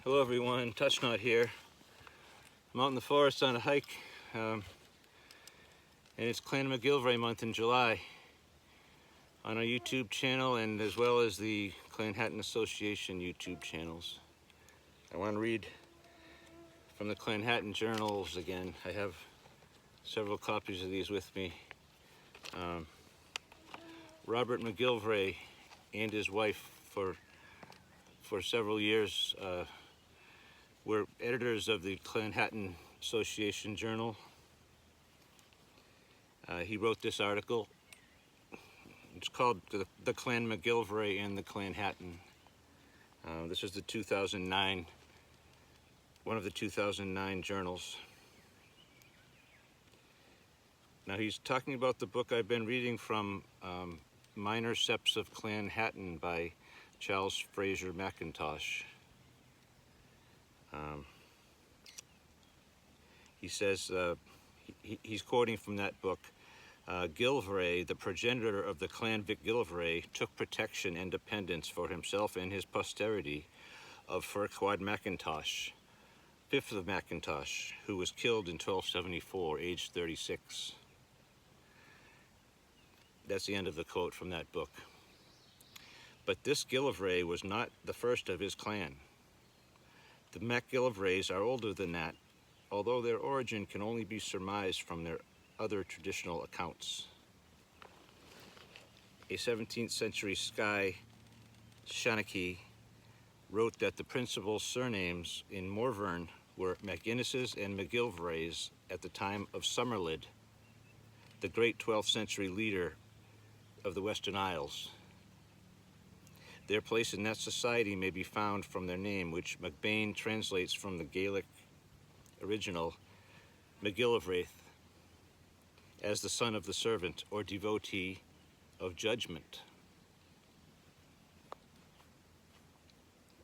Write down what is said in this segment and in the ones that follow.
Hello everyone, Touchnot here. I'm out in the forest on a hike, and it's Clan MacGillivray month in July on our YouTube channel and as well as the Clan Hatton Association YouTube channels. I want to read from the Clan Hatton journals again. I have several copies of these with me. Robert MacGillivray and his wife for several years were editors of the Clan Hatton Association Journal. He wrote this article. It's called The Clan MacGillivray and the Clan Hatton. This is the 2009, one of the 2009 journals. Now he's talking about the book I've been reading from, Minor Septs of Clan Hatton by Charles Fraser McIntosh. He says, he's quoting from that book, Gillivray, the progenitor of the Clan MacGillivray, took protection and dependence for himself and his posterity of Furquhar McIntosh, fifth of McIntosh, who was killed in 1274, aged 36. That's the end of the quote from that book. But this Gillivray was not the first of his clan. The MacGillivrays are older than that, although their origin can only be surmised from their other traditional accounts. A 17th century Skye Shanachie wrote that the principal surnames in Morvern were MacInnes's and MacGillivrays at the time of Somerled, the great 12th century leader of the Western Isles. Their place in that society may be found from their name, which MacBain translates from the Gaelic original MacGillivray as the son of the servant or devotee of judgment.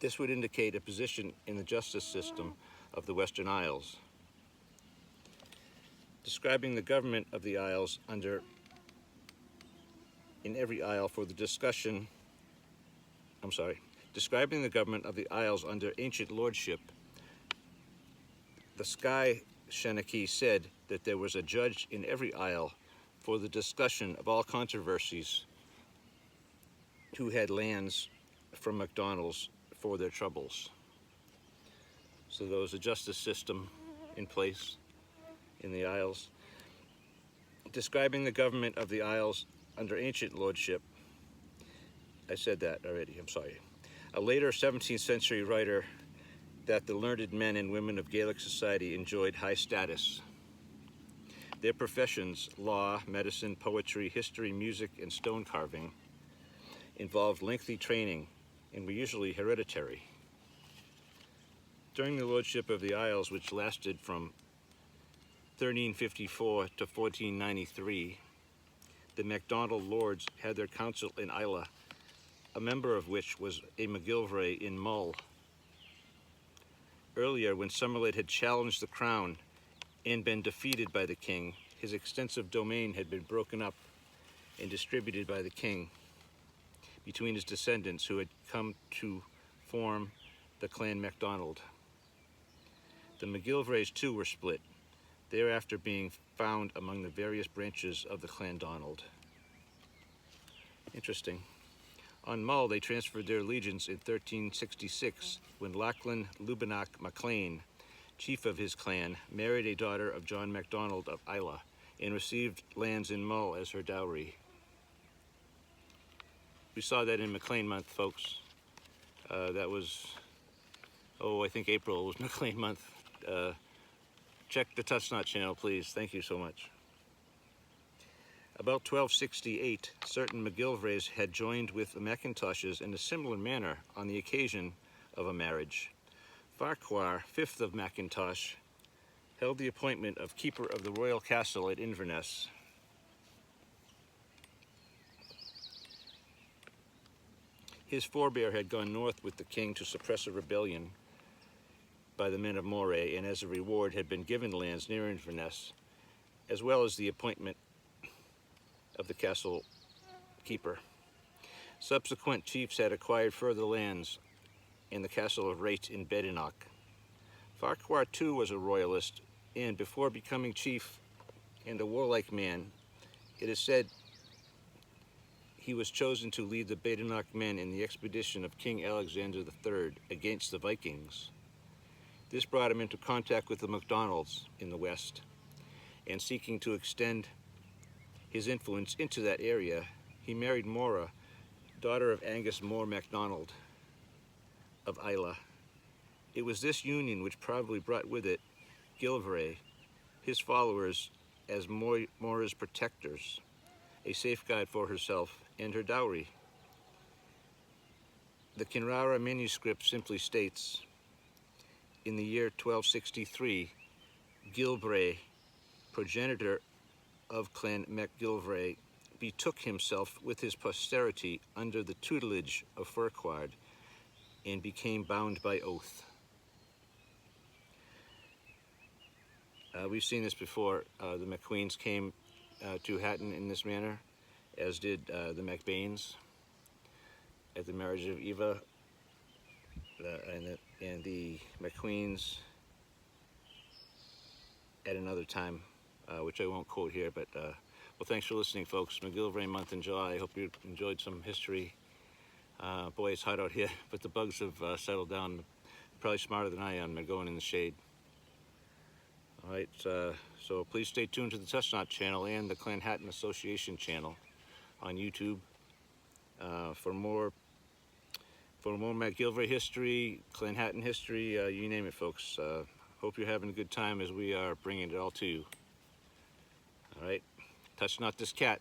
This would indicate a position in the justice system of the Western Isles. Describing the government of the Isles describing the government of the Isles under ancient lordship, the Skye Shanachie said that there was a judge in every isle for the discussion of all controversies who had lands from MacDonald's for their troubles. So there was a justice system in place in the Isles. Describing the government of the Isles under ancient lordship, I said that already, I'm sorry. A later 17th century writer that the learned men and women of Gaelic society enjoyed high status. Their professions, law, medicine, poetry, history, music, and stone carving, involved lengthy training and were usually hereditary. During the lordship of the Isles, which lasted from 1354 to 1493, the MacDonald lords had their council in Islay, a member of which was a MacGillivray in Mull. Earlier, when Somerled had challenged the crown and been defeated by the king, his extensive domain had been broken up and distributed by the king between his descendants who had come to form the Clan MacDonald. The MacGillivrays too were split, thereafter being found among the various branches of the Clan Donald. Interesting. On Mull, they transferred their allegiance in 1366 when Lachlan Lubinach MacLean, chief of his clan, married a daughter of John MacDonald of Islay and received lands in Mull as her dowry. We saw that in MacLean month, folks. That was, I think April was MacLean month. Check the Touchnot channel, please. Thank you so much. About 1268, certain MacGillivrays had joined with the McIntoshes in a similar manner on the occasion of a marriage. Farquhar, fifth of McIntosh, held the appointment of keeper of the royal castle at Inverness. His forebear had gone north with the king to suppress a rebellion by the men of Moray, and as a reward had been given lands near Inverness, as well as the appointment of the castle keeper. Subsequent chiefs had acquired further lands and the castle of Wraith in Badenoch. Farquhar too was a royalist, and before becoming chief and a warlike man, it is said he was chosen to lead the Badenoch men in the expedition of King Alexander III against the Vikings. This brought him into contact with the MacDonalds in the west, and seeking to extend his influence into that area, he married Mora, daughter of Angus More MacDonald of Islay. It was this union which probably brought with it Gillivray, his followers as Mora's protectors, a safeguard for herself and her dowry. The Kinrara manuscript simply states, in the year 1263, Gillivray, progenitor of Clan MacGillivray, betook himself with his posterity under the tutelage of Farquhar and became bound by oath. We've seen this before. The MacQueens came to Hatton in this manner, as did the MacBains at the marriage of Eva, and the MacQueens at another time, which I won't quote here. But well, thanks for listening, folks. MacGillivray month in July. I hope you enjoyed some history. Boy, it's hot out here, but the bugs have settled down. Probably smarter than I am. They're going in the shade. All right, so please stay tuned to the Chestnut channel and the Clan Hatton Association channel on YouTube for more MacGillivray history, Clan Hatton history, you name it, folks. Hope you're having a good time as we are bringing it all to you. All right, touch not this cat.